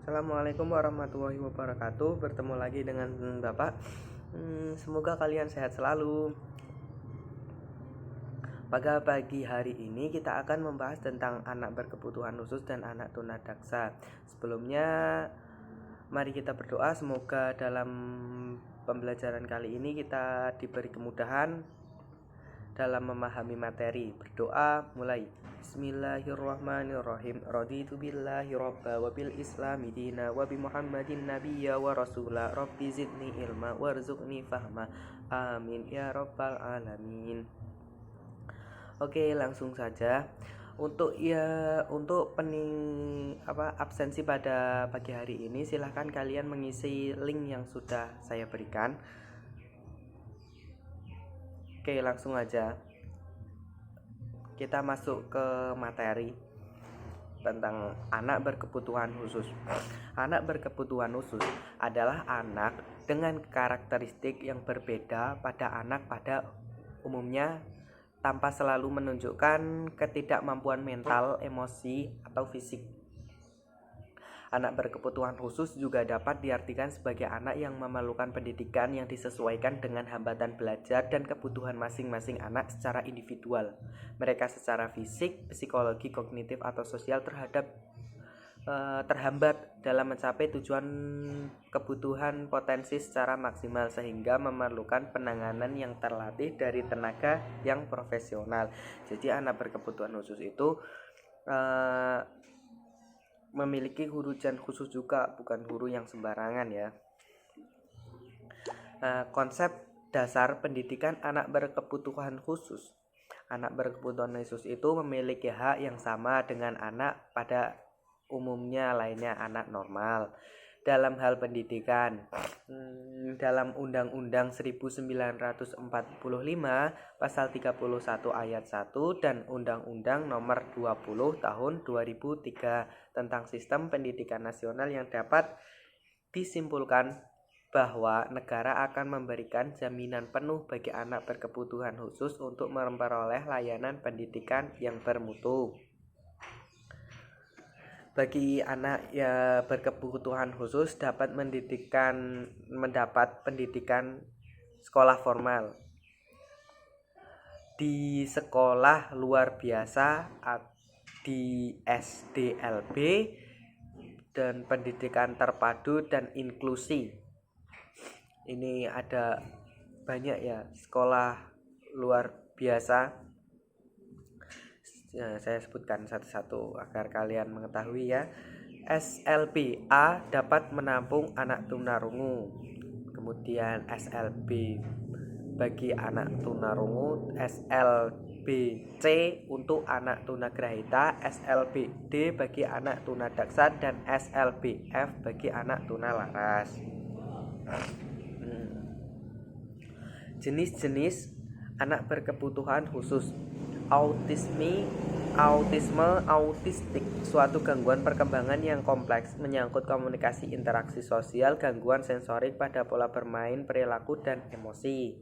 Assalamualaikum warahmatullahi wabarakatuh. Bertemu lagi dengan Bapak. Semoga kalian sehat selalu. Pada pagi hari ini kita akan membahas tentang anak berkebutuhan khusus dan anak tunadaksa. Sebelumnya, mari kita berdoa semoga dalam pembelajaran kali ini kita diberi kemudahan dalam memahami materi. Berdoa mulai. Bismillahirrahmanirrahim. Raditu billahi robba wa bil islami dina wa bi muhammadin nabiyya wa rasula. Rabbi zidni ilma warzuqni fahma. Amin ya rabbal alamin. Oke, langsung saja. Untuk absensi pada pagi hari ini, silahkan kalian mengisi link yang sudah saya berikan. Oke, langsung aja kita masuk ke materi tentang anak berkebutuhan khusus. Anak berkebutuhan khusus adalah anak dengan karakteristik yang berbeda pada anak pada umumnya, tanpa selalu menunjukkan ketidakmampuan mental, emosi, atau fisik. Anak berkebutuhan khusus juga dapat diartikan sebagai anak yang memerlukan pendidikan yang disesuaikan dengan hambatan belajar dan kebutuhan masing-masing anak secara individual. Mereka secara fisik, psikologi, kognitif, atau sosial terhambat dalam mencapai tujuan kebutuhan potensi secara maksimal, sehingga memerlukan penanganan yang terlatih dari tenaga yang profesional. Jadi anak berkebutuhan khusus itu memiliki guru khusus juga, bukan guru yang sembarangan ya. Konsep dasar pendidikan anak berkebutuhan khusus. Anak berkebutuhan khusus itu memiliki hak yang sama dengan anak pada umumnya lainnya anak normal dalam hal pendidikan. Dalam Undang-Undang 1945 Pasal 31 Ayat 1 dan Undang-Undang Nomor 20 Tahun 2003 tentang Sistem Pendidikan Nasional, yang dapat disimpulkan bahwa negara akan memberikan jaminan penuh bagi anak berkebutuhan khusus untuk memperoleh layanan pendidikan yang bermutu. Bagi anak yang berkebutuhan khusus dapat mendapat pendidikan sekolah formal di sekolah luar biasa, di SDLB, dan pendidikan terpadu dan inklusi. Ini ada banyak ya sekolah luar biasa. Saya sebutkan satu-satu agar kalian mengetahui ya. SLB-A dapat menampung anak tunarungu. Kemudian SLB bagi anak tunarungu, SLBC untuk anak tunagrahita, SLBD bagi anak tunadaksa, dan SLBF bagi anak tunalaras. Jenis-jenis anak berkebutuhan khusus. Autisme, autistik, suatu gangguan perkembangan yang kompleks menyangkut komunikasi, interaksi sosial, gangguan sensorik pada pola bermain, perilaku, dan emosi.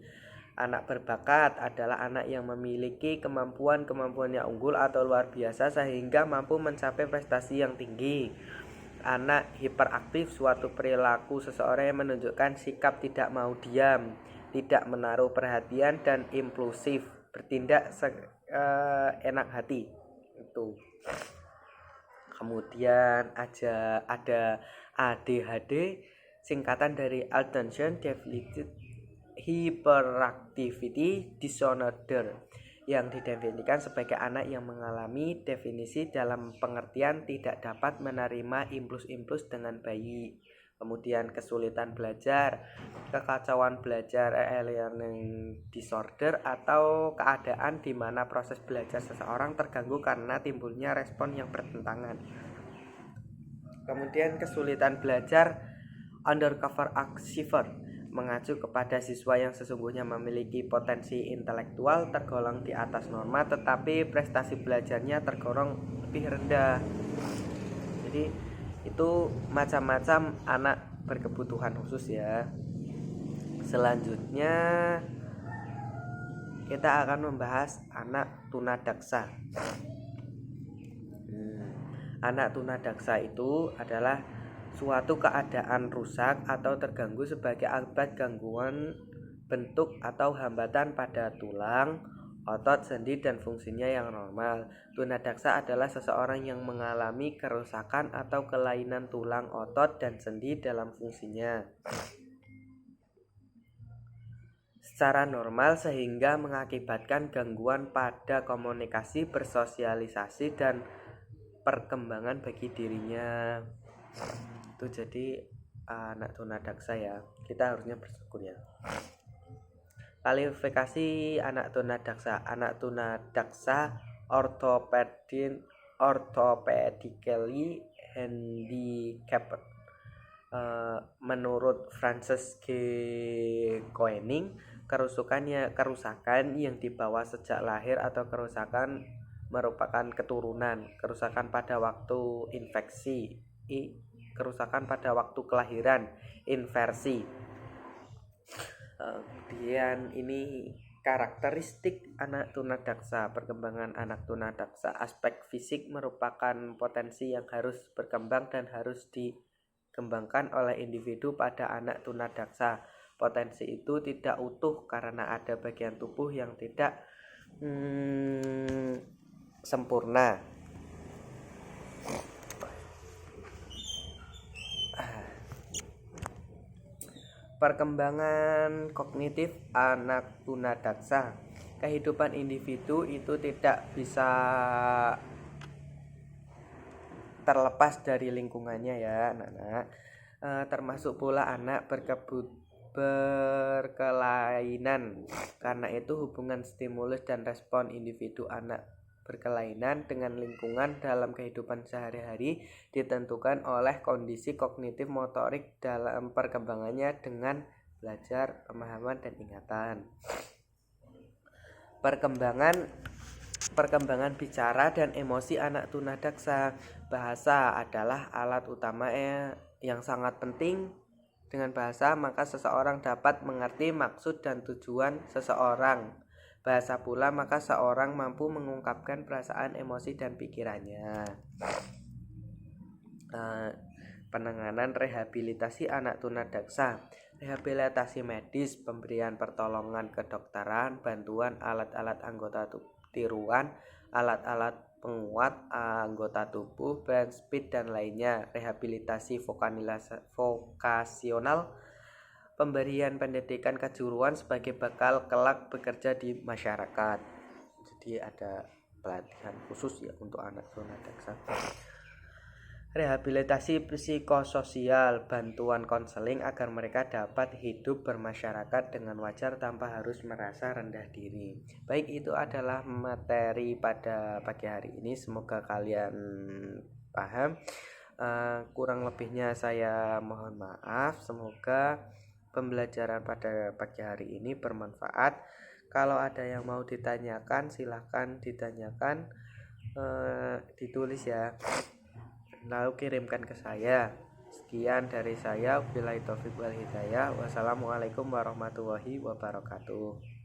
Anak berbakat adalah anak yang memiliki kemampuan yang unggul atau luar biasa sehingga mampu mencapai prestasi yang tinggi. Anak hiperaktif, suatu perilaku seseorang yang menunjukkan sikap tidak mau diam, tidak menaruh perhatian, dan impulsif, bertindak enak hati itu. Kemudian ada ADHD, singkatan dari Attention Deficit Hyperactivity Disorder, yang didefinisikan sebagai anak yang mengalami definisi dalam pengertian tidak dapat menerima impuls-impuls dengan baik. Kemudian kesulitan belajar, kekacauan belajar, learning disorder, atau keadaan di mana proses belajar seseorang terganggu karena timbulnya respon yang bertentangan. Kemudian kesulitan belajar undercover achiever, mengacu kepada siswa yang sesungguhnya memiliki potensi intelektual tergolong di atas norma, tetapi prestasi belajarnya tergolong lebih rendah. Jadi itu macam-macam anak berkebutuhan khusus ya. Selanjutnya kita akan membahas anak tunadaksa. Anak tunadaksa itu adalah suatu keadaan rusak atau terganggu sebagai akibat gangguan bentuk atau hambatan pada tulang, otot, sendi, dan fungsinya yang normal. Tunadaksa adalah seseorang yang mengalami kerusakan atau kelainan tulang, otot, dan sendi dalam fungsinya secara normal sehingga mengakibatkan gangguan pada komunikasi, bersosialisasi, dan perkembangan bagi dirinya. Itu jadi anak tunadaksa ya, kita harusnya bersyukur ya. Kualifikasi anak tunadaksa orthopedically handicapped. Menurut Frances G. Koenig, kerusakan yang dibawa sejak lahir atau kerusakan merupakan keturunan, kerusakan pada waktu infeksi, kerusakan pada waktu kelahiran, inversi. Kemudian ini karakteristik anak tunadaksa. Perkembangan anak tunadaksa, aspek fisik merupakan potensi yang harus berkembang dan harus dikembangkan oleh individu pada anak tunadaksa. Potensi itu tidak utuh karena ada bagian tubuh yang tidak sempurna. Perkembangan kognitif anak tunadaksa. Kehidupan individu itu tidak bisa terlepas dari lingkungannya ya anak-anak. Termasuk pula anak berkelainan. Karena itu hubungan stimulus dan respon individu anak berkelainan dengan lingkungan dalam kehidupan sehari-hari ditentukan oleh kondisi kognitif motorik dalam perkembangannya dengan belajar, pemahaman, dan ingatan. Perkembangan bicara dan emosi anak tunadaksa. Bahasa adalah alat utama yang sangat penting. Dengan bahasa maka seseorang dapat mengerti maksud dan tujuan seseorang. Bahasa pula maka seorang mampu mengungkapkan perasaan, emosi, dan pikirannya. Penanganan rehabilitasi anak tunadaksa. Rehabilitasi medis, pemberian pertolongan kedokteran, bantuan alat-alat anggota tiruan, alat-alat penguat anggota tubuh, band speed, dan lainnya. Rehabilitasi vokasional, pemberian pendidikan kejuruan sebagai bekal kelak bekerja di masyarakat. Jadi ada pelatihan khusus ya untuk anak tunadaksa. Rehabilitasi psikososial, bantuan konseling agar mereka dapat hidup bermasyarakat dengan wajar tanpa harus merasa rendah diri. Baik, itu adalah materi pada pagi hari ini. Semoga kalian paham. Kurang lebihnya saya mohon maaf. Semoga pembelajaran pada pagi hari ini bermanfaat. Kalau ada yang mau ditanyakan silahkan ditanyakan, ditulis ya, lalu kirimkan ke saya. Sekian dari saya, wabillahi taufiq wal hidayah. Wassalamualaikum warahmatullahi wabarakatuh.